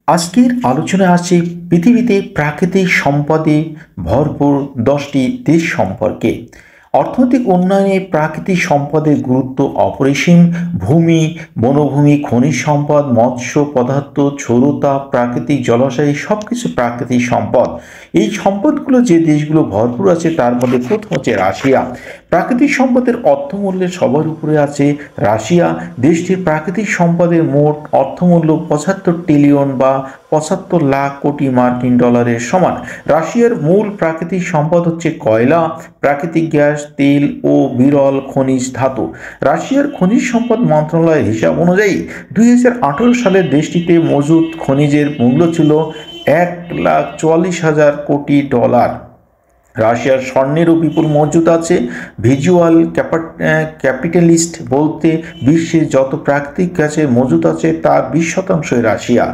আজকের আলোচনা আছে পৃথিবীতে প্রাকৃতিক সম্পদে ভরপুর 10টি দেশ সম্পর্কে। অর্থনৈতিক উন্নয়নে প্রাকৃতিক সম্পদের গুরুত্ব অপরিসীম। ভূমি, বনভূমি, খনিজ সম্পদ, মৎস্য পদার্থ, সৌরতা, প্রাকৃতিক জলাশয় সবকিছু প্রাকৃতিক সম্পদ। এই সম্পদগুলো যে দেশগুলো ভরপুর আছে তার মধ্যে প্রথম হচ্ছে রাশিয়া। প্রাকৃতিক সম্পদের অর্থমূল্যের সবার উপরে আছে রাশিয়া। দেশটির প্রাকৃতিক সম্পদের মোট অর্থমূল্য 75 ট্রিলিয়ন বা 75 লাখ কোটি মার্কিন ডলারের সমান। রাশিয়ার মূল প্রাকৃতিক সম্পদ হচ্ছে কয়লা, প্রাকৃতিক গ্যাস, তেল ও বিরল খনিজ ধাতু। রাশিয়ার খনিজ সম্পদ মন্ত্রণালয়ের হিসাব অনুযায়ী 2018 সালে দেশটিতে মজুদ খনিজের মূল্য ছিল 1,44,000 কোটি ডলার। রাশিয়ার স্বর্ণেরও বিপুল মজুদ আছে। ভিজুয়াল ক্যাপিটালিস্ট বলতে বিশ্বে যত প্রাকৃতিক গ্যাসের মজুদ আছে তার 20% রাশিয়া।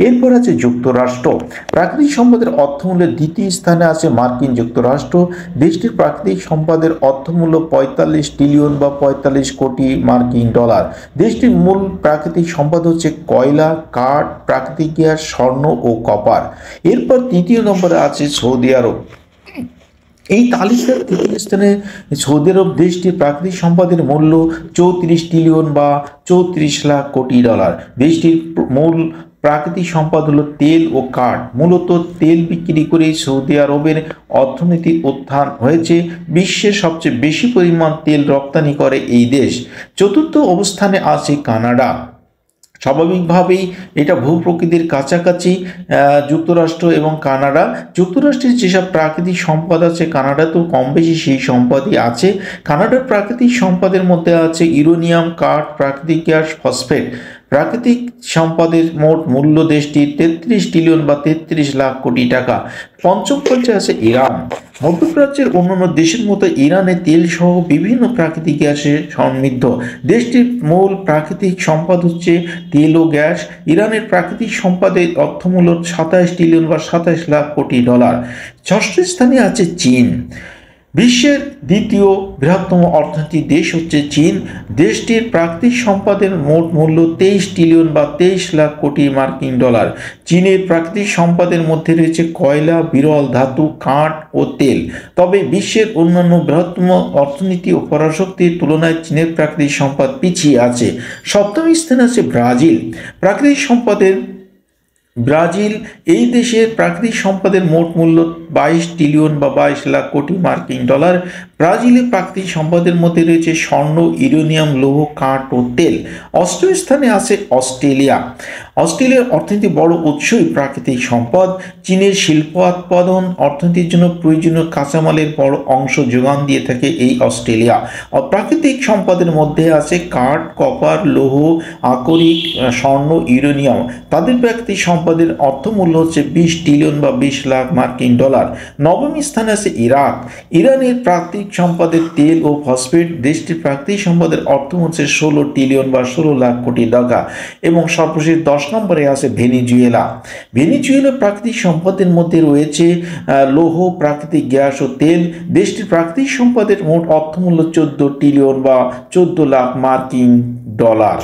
এরপর আছে যুক্তরাষ্ট্র। প্রাকৃতিক সম্পদের অর্থমূল্যের দ্বিতীয় স্থানে আছে মার্কিন যুক্তরাষ্ট্র। দেশটির প্রাকৃতিক সম্পদের অর্থমূল্য 45 ট্রিলিয়ন বা 45 কোটি মার্কিন ডলার। দেশটির মূল প্রাকৃতিক সম্পদ হচ্ছে কয়লা, কাঠ, প্রাকৃতিক গ্যাস, স্বর্ণ ও কপার। এরপর তৃতীয় নম্বরে আছে সৌদি আরব। এই তালিকার তৃতীয় স্থানে সৌদি আরব। দেশটির প্রাকৃতিক সম্পদের মূল্য 34 ট্রিলিয়ন বা 34 লাখ কোটি ডলার। দেশটির মূল প্রাকৃতিক সম্পদ হলো তেল ও কাঠ। মূলত তেল বিক্রি করে সৌদি আরবের অর্থনীতির উত্থান হয়েছে। বিশ্বের সবচেয়ে বেশি পরিমাণ তেল রপ্তানি করে এই দেশ। চতুর্থ অবস্থানে আছে কানাডা। স্বাভাবিকভাবেই এটা ভূপ্রকৃতির কাছাকাছি যুক্তরাষ্ট্র এবং কানাডা। যুক্তরাষ্ট্রের যেসব প্রাকৃতিক সম্পদ আছে কানাডাতেও কম বেশি সেই সম্পদই আছে। কানাডার প্রাকৃতিক সম্পদের মধ্যে আছে ইউরেনিয়াম, কাঠ, প্রাকৃতিক গ্যাস, ফসফেট। প্রাকৃতিক সম্পদের মোট মূল্য দেশটির 33 ট্রিলিয়ন বা 33 লাখ কোটি টাকা। পঞ্চম পর্যায়ে আছে ইরান। মধ্যপ্রাচ্যের অন্যান্য দেশের মতো ইরানে তেল সহ বিভিন্ন প্রাকৃতিক গ্যাসে সমৃদ্ধ। দেশটির মূল প্রাকৃতিক সম্পদ হচ্ছে তেল ও গ্যাস। ইরানের প্রাকৃতিক সম্পদের অর্থমূল্য 27 ট্রিলিয়ন বা 27 লাখ কোটি ডলার। ষষ্ঠ স্থানে আছে চীন। বিশ্বের দ্বিতীয় বৃহত্তম অর্থনৈতিক দেশ হচ্ছে চীন। দেশটির প্রাকৃতিক সম্পদের মোট মূল্য 23 ট্রিলিয়ন বা 23 লাখ কোটি মার্কিন ডলার। চীনের প্রাকৃতিক সম্পদের মধ্যে রয়েছে কয়লা, বিরল ধাতু, কাঠ ও তেল। তবে বিশ্বের অন্যান্য বৃহত্তম অর্থনীতি ও পরাশক্তির তুলনায় চীনের প্রাকৃতিক সম্পদ পিছিয়ে আছে। সপ্তম স্থানে আছে ব্রাজিল। প্রাকৃতিক সম্পদের ব্রাজিল এই দেশের প্রাকৃতিক সম্পদের মোট মূল্য 22 ট্রিলিয়ন বা 22 লাখ কোটি মার্কিন ডলার। ব্রাজিলের প্রাকৃতিক সম্পদের মধ্যে রয়েছে স্বর্ণ, ইউরেনিয়াম, লৌহ, কাঠ ও তেল। অষ্টম স্থানে আছে অস্ট্রেলিয়া। অস্ট্রেলিয়ার অর্থনীতি বড় উৎসই প্রাকৃতিক সম্পদ। চীনের শিল্প উৎপাদন অর্থনীতির জন্য প্রয়োজনীয় কাঁচামালের বড় অংশ যোগান দিয়ে থাকে এই অস্ট্রেলিয়া। প্রাকৃতিক সম্পদের মধ্যে আছে কাঠ, কপার, লৌহ, আকরিক, স্বর্ণ, ইউরেনিয়াম। তাদের প্রাকৃতিক সম্পদের অর্থমূল্য হচ্ছে 20 ট্রিলিয়ন বা 20 লাখ মার্কিন ডলার। নবম স্থানে আছে ইরাক। ইরানের প্রাকৃতিক সম্পদের তেল ও ফসফেট। দেশটির প্রাকৃতিক সম্পদের অর্থমূল্য হচ্ছে 16 ট্রিলিয়ন বা 16 লাখ কোটি টাকা। এবং সর্বশেষ 10 নম্বরে আছে ভেনেজুয়েলা। ভেনেজুয়েলার প্রাকৃতিক সম্পদের মধ্যে রয়েছে লৌহ, প্রাকৃতিক গ্যাস ও তেল। দেশটির প্রাকৃতিক সম্পদের মোট অর্থমূল্য 14 ট্রিলিয়ন বা 14 লাখ মার্কিন ডলার।